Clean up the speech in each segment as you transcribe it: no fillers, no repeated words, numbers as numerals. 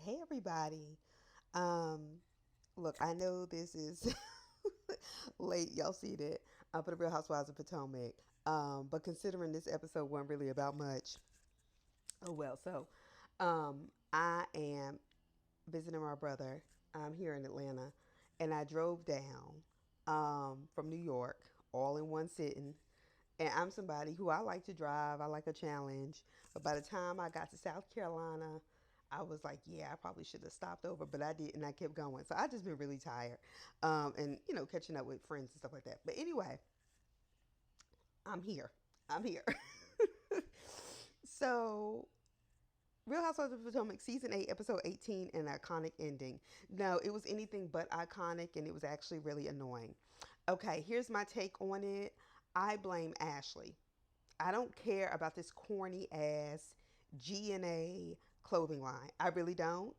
Hey everybody. Um, Look, I know this is late. Y'all seen it for the Real Housewives of Potomac. But considering this episode wasn't really about much, oh well. I am visiting my brother. I'm here in Atlanta, and I drove down from New York all in one sitting. And I'm somebody who I like to drive. I like a challenge. But by the time I got to South Carolina, I was like, yeah, I probably should have stopped over, but I didn't. I kept going. So I just been really tired, and catching up with friends and stuff like that. But anyway, I'm here. I'm here. So Real Housewives of Potomac, season 8, episode 18, an iconic ending. No, it was anything but iconic, and it was actually really annoying. Okay, here's my take on it. I blame Ashley. I don't care about this corny ass G&A clothing line. I really don't.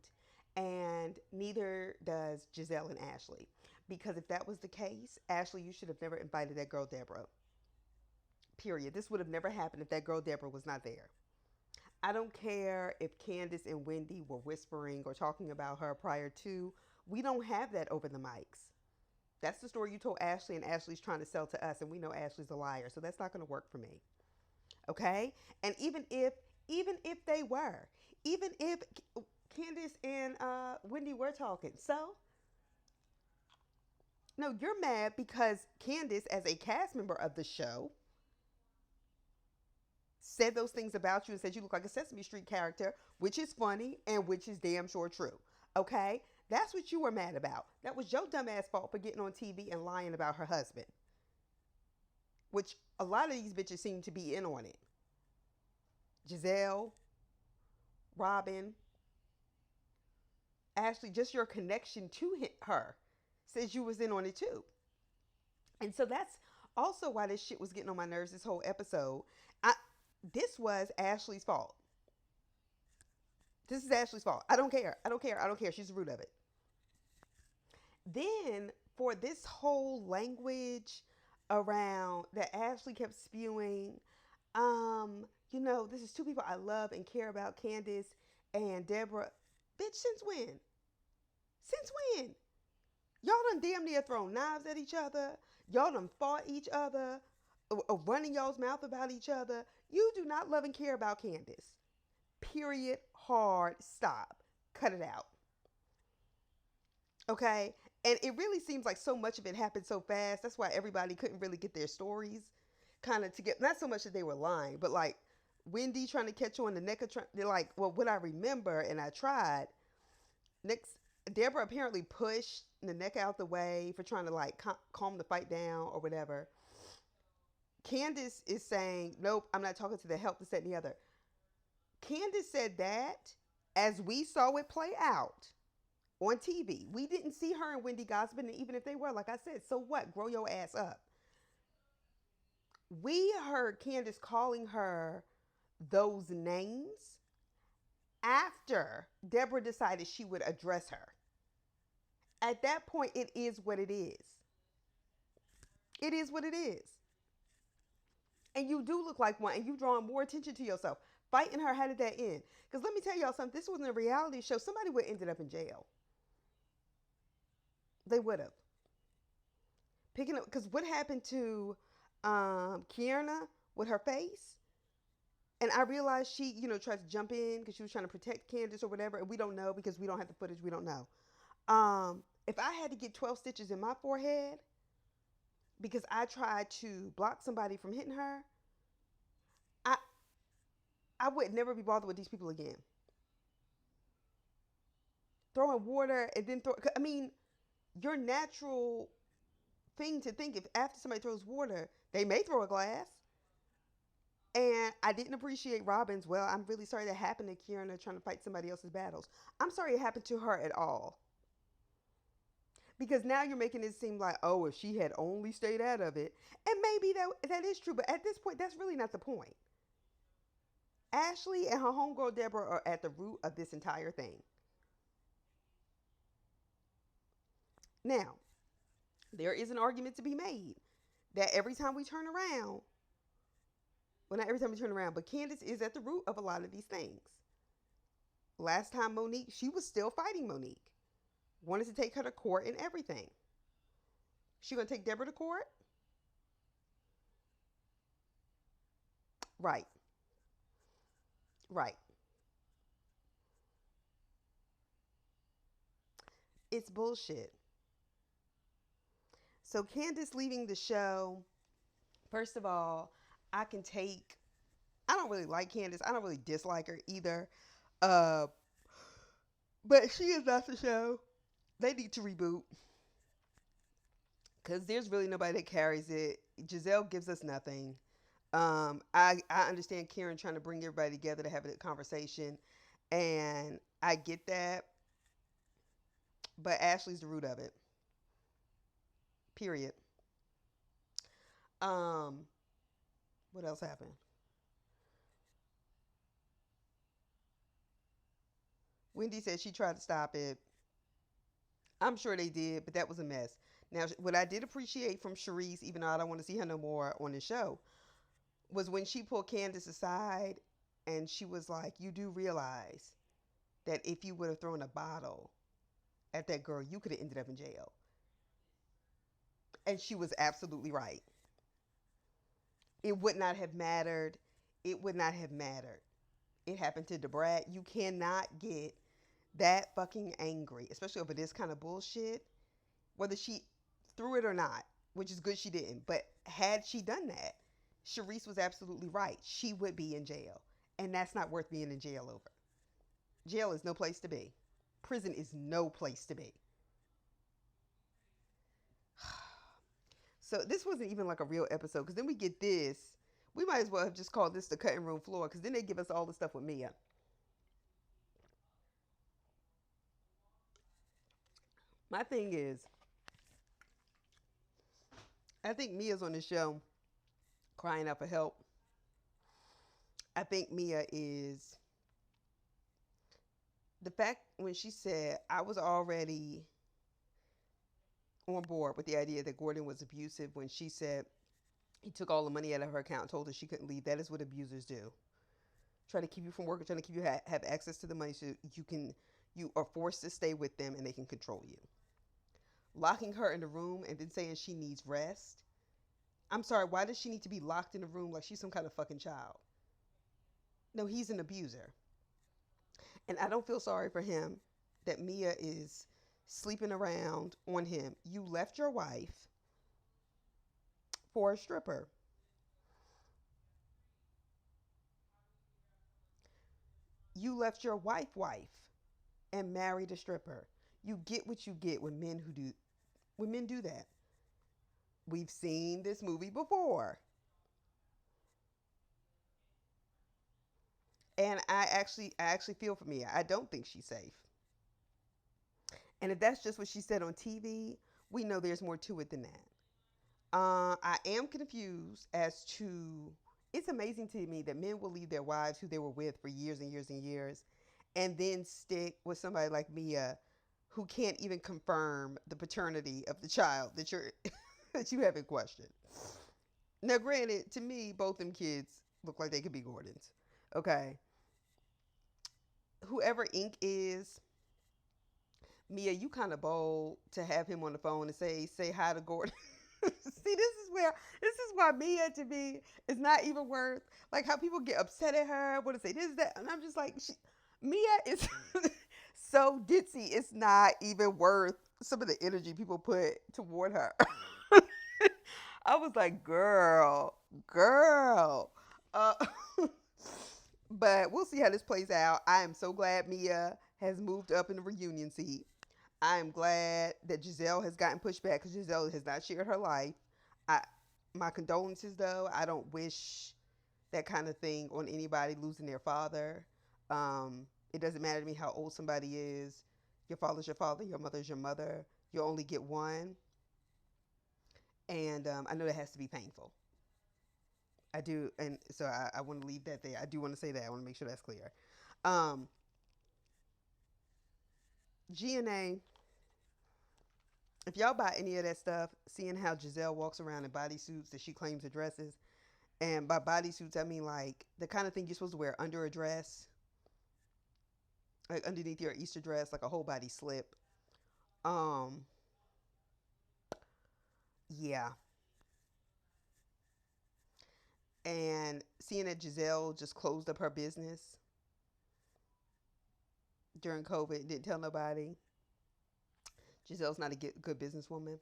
And neither does Giselle and Ashley. Because if that was the case, Ashley, you should have never invited that girl Deborah. Period. This would have never happened if that girl Deborah was not there. I don't care if Candace and Wendy were whispering or talking about her prior to. We don't have that over the mics. That's the story you told Ashley, and Ashley's trying to sell to us, and we know Ashley's a liar, so that's not going to work for me. Okay, and even if they were, even if Candace and Wendy were talking, so no, you're mad because Candace, as a cast member of the show, said those things about you and said you look like a Sesame Street character, which is funny and which is damn sure true. Okay, that's what you were mad about. That was your dumbass fault for getting on TV and lying about her husband, which a lot of these bitches seem to be in on it. Giselle, Robin, Ashley, just your connection to her says you was in on it too. And so that's also why this shit was getting on my nerves this whole episode. I This was Ashley's fault. This is Ashley's fault. I don't care. I don't care. I don't care. She's the root of it. Then for this whole language around that Ashley kept spewing, this is two people I love and care about, Candace and Deborah. Bitch, since when? Since when? Y'all done damn near thrown knives at each other. Y'all done fought each other, running y'all's mouth about each other. You do not love and care about Candace. Period. Hard. Stop. Cut it out. Okay? And it really seems like so much of it happened so fast. That's why everybody couldn't really get their stories kind of together. Not so much that they were lying, but like Wendy trying to catch on the neck of, they're like, well, what I remember, and I tried. Next, Deborah apparently pushed the neck out the way for trying to like calm the fight down or whatever. Candace is saying, nope, I'm not talking to the help, this, that, and the other. Candace said that as we saw it play out on TV. We didn't see her and Wendy gossiping, and even if they were, like I said, so what? Grow your ass up. We heard Candace calling her those names after Deborah decided she would address her. At that point, it is what it is. It is what it is. And you do look like one, and you've drawn more attention to yourself. Fighting her, how did that end? Because let me tell y'all something. This wasn't a reality show. Somebody would have ended up in jail. They would have. Picking up, because what happened to Kierna with her face? And I realized she, tried to jump in because she was trying to protect Candace or whatever. And we don't know because we don't have the footage. We don't know. If I had to get 12 stitches in my forehead because I tried to block somebody from hitting her, I I would never be bothered with these people again. Throwing water and then I mean, your natural thing to think, if after somebody throws water, they may throw a glass. And I didn't appreciate Robin's. Well, I'm really sorry that happened to Kierna trying to fight somebody else's battles. I'm sorry it happened to her at all. Because now you're making it seem like, oh, if she had only stayed out of it. And maybe that is true. But at this point, that's really not the point. Ashley and her homegirl Deborah are at the root of this entire thing. Now, there is an argument to be made that every time we turn around, well, not every time we turn around, but Candace is at the root of a lot of these things. Last time Monique, she was still fighting Monique. Wanted to take her to court and everything. She gonna take Deborah to court? Right, right. It's bullshit. So Candace leaving the show, first of all, I can take I don't really like Candace. I don't really dislike her either. Uh but she is not the show. They need to reboot because there's really nobody that carries it. Giselle gives us nothing. I understand Karen trying to bring everybody together to have a conversation, and I get that, but Ashley's the root of it. Period. Um, what else happened? Wendy said she tried to stop it. I'm sure they did, but that was a mess. Now, what I did appreciate from Charisse, even though I don't want to see her no more on the show, was when she pulled Candace aside and she was like, "You do realize that if you would have thrown a bottle at that girl, you could have ended up in jail." And she was absolutely right. It would not have mattered. It would not have mattered. It happened to Debrat. You cannot get that fucking angry, especially over this kind of bullshit, whether she threw it or not, which is good she didn't. But had she done that, Sharice was absolutely right. She would be in jail. And that's not worth being in jail over. Jail is no place to be. Prison is no place to be. So this wasn't even like a real episode because then we get this. We might as well have just called this the cutting room floor because then they give us all the stuff with Mia. My thing is, I think Mia's on the show crying out for help. I think Mia is the fact when she said I was already on board with the idea that Gordon was abusive when she said he took all the money out of her account and told her she couldn't leave. That is what abusers do. Try to keep you from work, trying to keep you have access to the money so you are forced to stay with them and they can control you. Locking her in the room and then saying she needs rest. I'm sorry, why does she need to be locked in a room like she's some kind of fucking child? No, he's an abuser. And I don't feel sorry for him that Mia is sleeping around on him. You left your wife for a stripper. You left your wife and married a stripper. You get what you get when men do that. We've seen this movie before. And I actually feel for Mia. I don't think she's safe. And if that's just what she said on TV, we know there's more to it than that. I am confused as to. It's amazing to me that men will leave their wives who they were with for years and years and years, and then stick with somebody like Mia, who can't even confirm the paternity of the child that you're that you have in question. Now, granted, to me, both them kids look like they could be Gordons. Okay, whoever Ink is, Mia, you kind of bold to have him on the phone and say hi to Gordon. See, this is why Mia to me is not even worth like how people get upset at her. Want to say this that, and I'm just like, Mia is so ditzy. It's not even worth some of the energy people put toward her. I was like, girl. Uh, but we'll see how this plays out. I am so glad Mia has moved up in the reunion seat. I am glad that Giselle has gotten pushed back because Giselle has not shared her life. I, my condolences, though. I don't wish that kind of thing on anybody losing their father. It doesn't matter to me how old somebody is. Your father's your father. Your mother's your mother. You only get one, and I know that has to be painful. I do, and so I want to leave that there. I do want to say that. I want to make sure that's clear. Um, GNA, if y'all buy any of that stuff, seeing how Giselle walks around in bodysuits that she claims are dresses, and by bodysuits I mean like the kind of thing you're supposed to wear under a dress, like underneath your Easter dress, like a whole body slip. Um, yeah. And seeing that Giselle just closed up her business during COVID and didn't tell nobody. Giselle's not a good businesswoman.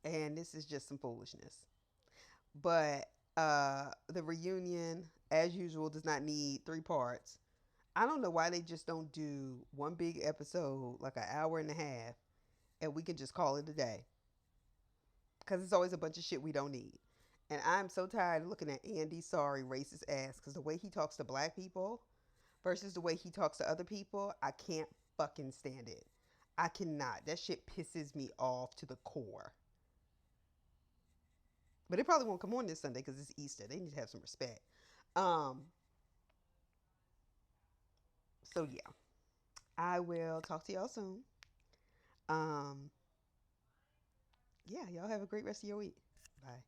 And this is just some foolishness. But the reunion, as usual, does not need three parts. I don't know why they just don't do one big episode, like an hour and a half, and we can just call it a day. Because it's always a bunch of shit we don't need. And I'm so tired of looking at Andy's sorry racist ass because the way he talks to black people versus the way he talks to other people, I can't fucking stand it. I cannot. That shit pisses me off to the core. But it probably won't come on this Sunday because it's Easter. They need to have some respect. Um, so yeah, I will talk to y'all soon. Um, yeah, y'all have a great rest of your week. Bye.